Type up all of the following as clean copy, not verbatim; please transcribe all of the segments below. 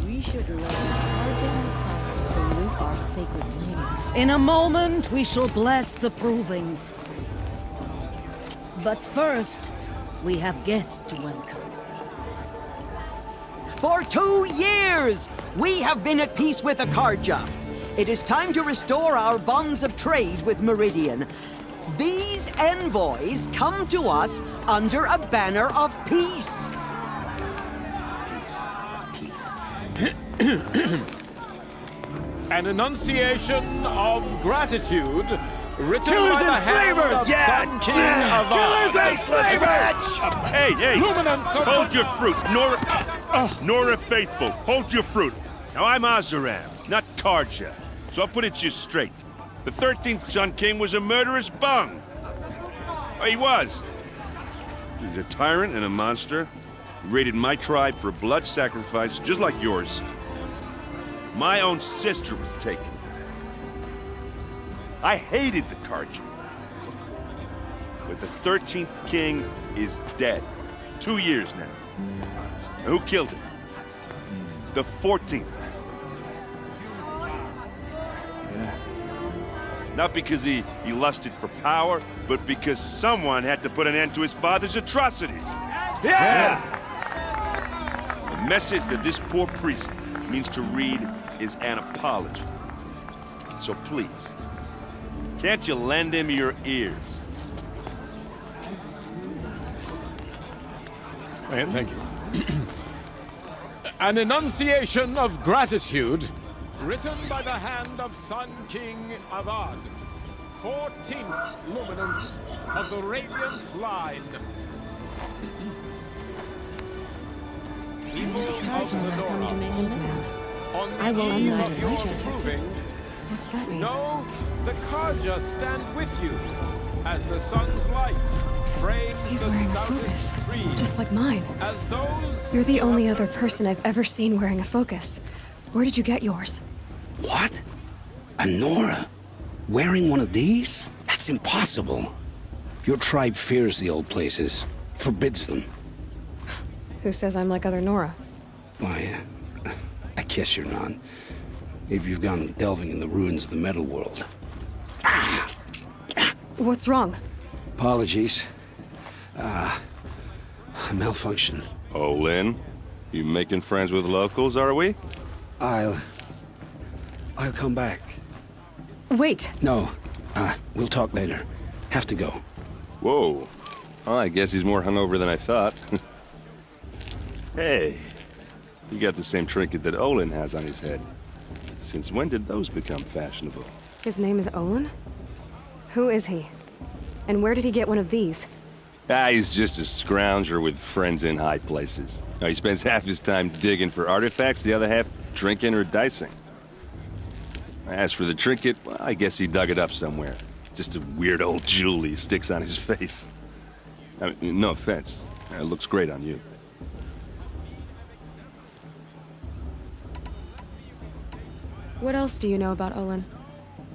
We should lay our to salute our sacred ladies. In a moment, we shall bless the proving. But first, we have guests to welcome. For 2 years, we have been at peace with Akarja. It is time to restore our bonds of trade with Meridian. These envoys come to us under a banner of peace. An enunciation of gratitude written Killers by the and hand slavers! of Sun King of Killers and slavers! Hey, Luminance of hold your fruit. Nora Faithful, hold your fruit. Now, I'm Azaram, not Karja, so I'll put it to you straight. The 13th Sun King was a murderous bung. Oh, he was. He's a tyrant and a monster. He raided my tribe for a blood sacrifice, just like yours. My own sister was taken. I hated the Karja. But the 13th king is dead. 2 years now. And who killed him? The 14th. Not because he lusted for power, but because someone had to put an end to his father's atrocities. Yeah! The message that this poor priest means to read is an apology. So please, can't you lend him your ears? Thank you. An enunciation of gratitude written by the hand of Sun King Avad, 14th luminance of the Radiant Line. People of the Nora, on the I will eve unite of it. your Nice detective. proving, What's that mean? know the Karja stand with you as the sun's light frames He's the wearing a stoutest focus, tree, just like mine. as those You're the who only have other person I've ever seen wearing a focus. Where did you get yours? What? A Nora? Wearing one of these? That's impossible. Your tribe fears the old places, forbids them. Who says I'm like other Nora? Why, I guess you're not. If you've gone delving in the ruins of the metal world. What's wrong? Apologies. Malfunction. Oh, Lynn, you making friends with locals, are we? I'll come back. Wait! No, we'll talk later. Have to go. Whoa. Well, I guess he's more hungover than I thought. Hey, you got the same trinket that Olin has on his head. Since when did those become fashionable? His name is Olin? Who is he? And where did he get one of these? He's just a scrounger with friends in high places. He spends half his time digging for artifacts, the other half drinking or dicing. As for the trinket, well, I guess he dug it up somewhere. Just a weird old jewel he sticks on his face. I mean, no offense. It looks great on you. What else do you know about Olin?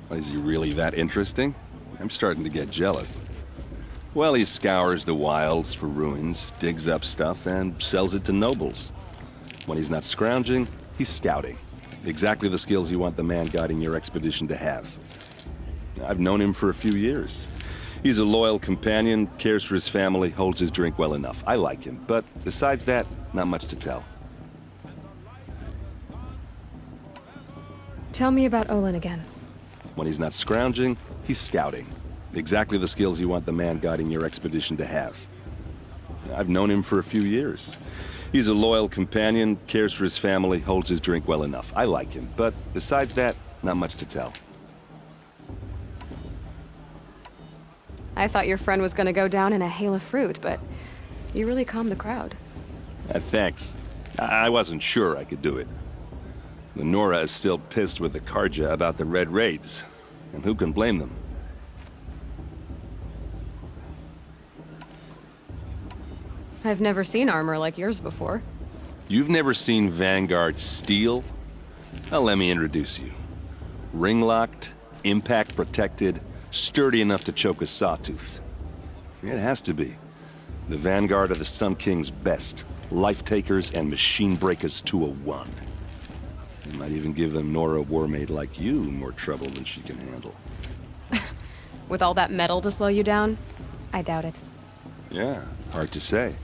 Is he really that interesting? I'm starting to get jealous. Well, he scours the wilds for ruins, digs up stuff, and sells it to nobles. When he's not scrounging, he's scouting. Exactly the skills you want the man guiding your expedition to have. I've known him for a few years. He's a loyal companion, cares for his family, holds his drink well enough. I like him, but besides that, not much to tell. Tell me about Olin again. When he's not scrounging, he's scouting. Exactly the skills you want the man guiding your expedition to have. I've known him for a few years. He's a loyal companion, cares for his family, holds his drink well enough. I like him, but besides that, not much to tell. I thought your friend was gonna go down in a hail of fruit, but you really calmed the crowd. Thanks. I wasn't sure I could do it. The Nora is still pissed with the Karja about the Red Raids, and who can blame them? I've never seen armor like yours before. You've never seen Vanguard steel? Well, let me introduce you. Ring-locked, impact-protected, sturdy enough to choke a sawtooth. It has to be. The vanguard of the Sun King's best. Life takers and machine breakers to a one. They might even give a Nora warmaid like you more trouble than she can handle. With all that metal to slow you down? I doubt it. Yeah, hard to say.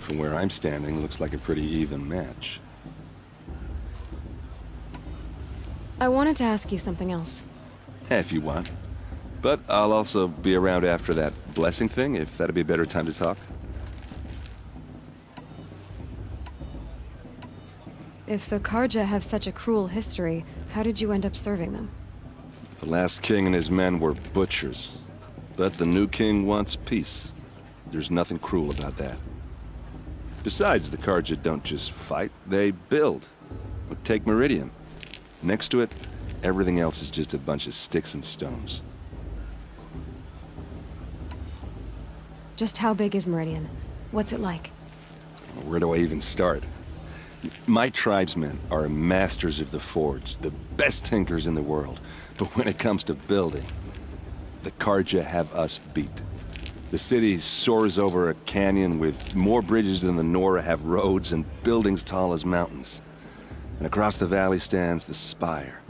From where I'm standing, looks like a pretty even match. I wanted to ask you something else. If you want. But I'll also be around after that blessing thing, if that'd be a better time to talk. If the Karja have such a cruel history, how did you end up serving them? The last king and his men were butchers. But the new king wants peace. There's nothing cruel about that. Besides, the Karja don't just fight, they build. Take Meridian. Next to it, everything else is just a bunch of sticks and stones. Just how big is Meridian? What's it like? Where do I even start? My tribesmen are masters of the forge, the best tinkers in the world. But when it comes to building, the Karja have us beat. The city soars over a canyon with more bridges than the Nora have roads and buildings tall as mountains. And across the valley stands the spire,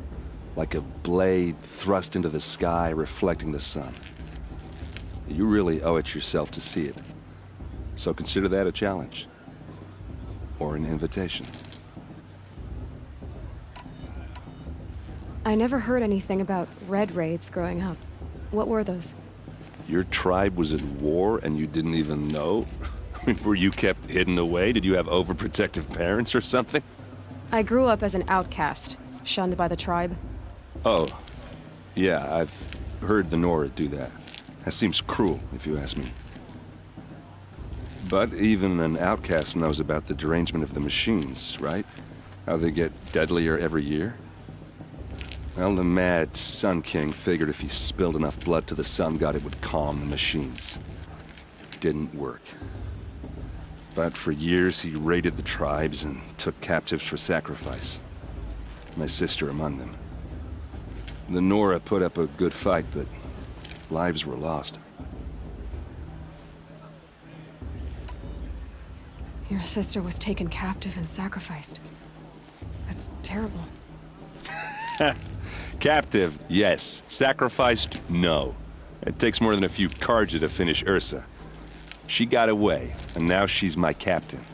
like a blade thrust into the sky reflecting the sun. You really owe it yourself to see it. So consider that a challenge. Or an invitation. I never heard anything about red raids growing up. What were those? Your tribe was at war and you didn't even know? Were you kept hidden away? Did you have overprotective parents or something? I grew up as an outcast, shunned by the tribe. Oh, yeah, I've heard the Nora do that. That seems cruel, if you ask me. But even an outcast knows about the derangement of the machines, right? How they get deadlier every year? Well, the mad Sun King figured if he spilled enough blood to the Sun God, it would calm the machines. Didn't work. But for years, he raided the tribes and took captives for sacrifice. My sister among them. The Nora put up a good fight, but lives were lost. Your sister was taken captive and sacrificed. That's terrible. Captive, yes. Sacrificed, no. It takes more than a few Karja to finish Ursa. She got away, and now she's my captain.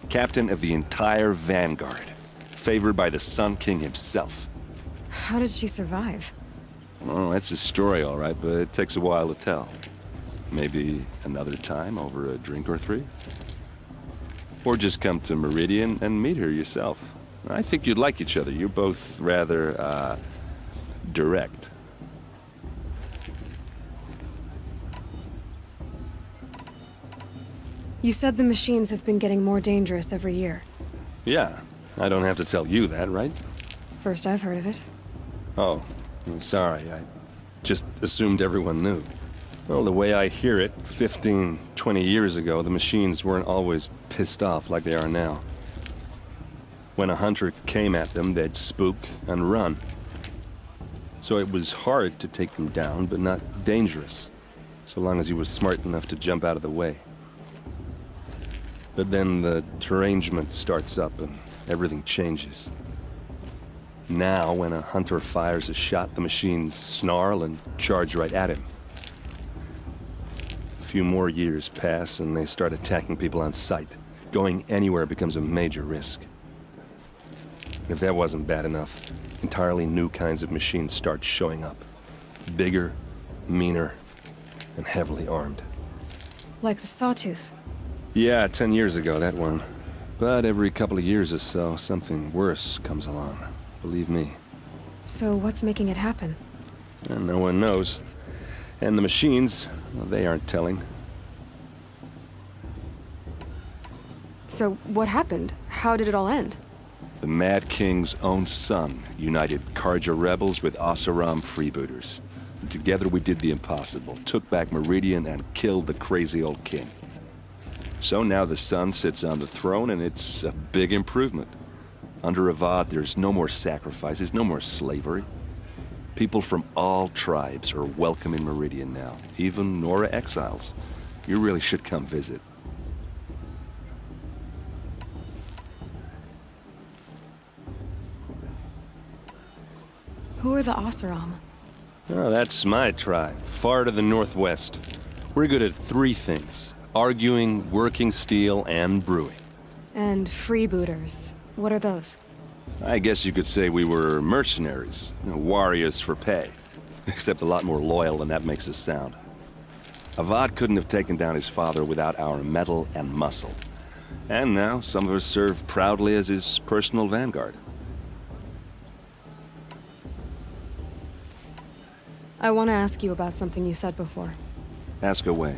Captain of the entire Vanguard. Favored by the Sun King himself. How did she survive? Well, that's a story, all right, but it takes a while to tell. Maybe another time over a drink or three? Or just come to Meridian and meet her yourself. I think you'd like each other. You're both rather, direct. You said the machines have been getting more dangerous every year. Yeah, I don't have to tell you that, right? First I've heard of it. Oh, I'm sorry. I just assumed everyone knew. Well, the way I hear it, 15, 20 years ago, the machines weren't always pissed off like they are now. When a hunter came at them, they'd spook and run. So it was hard to take them down, but not dangerous, so long as he was smart enough to jump out of the way. But then the derangement starts up and everything changes. Now, when a hunter fires a shot, the machines snarl and charge right at him. A few more years pass and they start attacking people on sight. Going anywhere becomes a major risk. If that wasn't bad enough, entirely new kinds of machines start showing up. Bigger, meaner, and heavily armed. Like the Sawtooth. Yeah, 10 years ago, that one. But every couple of years or so, something worse comes along. Believe me. So what's making it happen? And no one knows. And the machines, well, they aren't telling. So what happened? How did it all end? The Mad King's own son united Karja rebels with Oseram freebooters. And together we did the impossible, took back Meridian and killed the crazy old king. So now the son sits on the throne and it's a big improvement. Under Avad, there's no more sacrifices, no more slavery. People from all tribes are welcome in Meridian now, even Nora exiles. You really should come visit. Who are the Oseram? Oh, that's my tribe, far to the northwest. We're good at three things: arguing, working steel, and brewing. And freebooters. What are those? I guess you could say we were mercenaries, warriors for pay. Except a lot more loyal than that makes us sound. Avad couldn't have taken down his father without our metal and muscle. And now, some of us serve proudly as his personal vanguard. I want to ask you about something you said before. Ask away.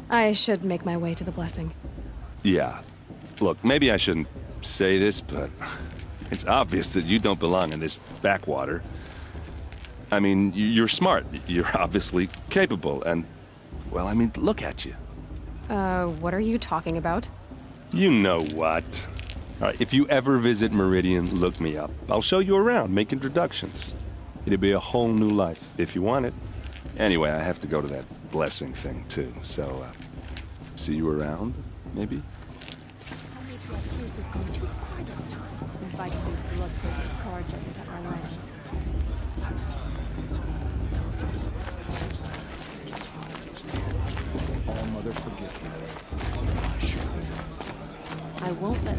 I should make my way to the blessing. Yeah. Look, maybe I shouldn't say this, but it's obvious that you don't belong in this backwater. I mean, you're smart. You're obviously capable, and, well, I mean, look at you. What are you talking about? You know what. All right, if you ever visit Meridian, look me up. I'll show you around, make introductions. It'll be a whole new life, if you want it. Anyway, I have to go to that blessing thing, too, so, see you around, maybe? Invite some bloodthirsty Carja into our lands. I won't let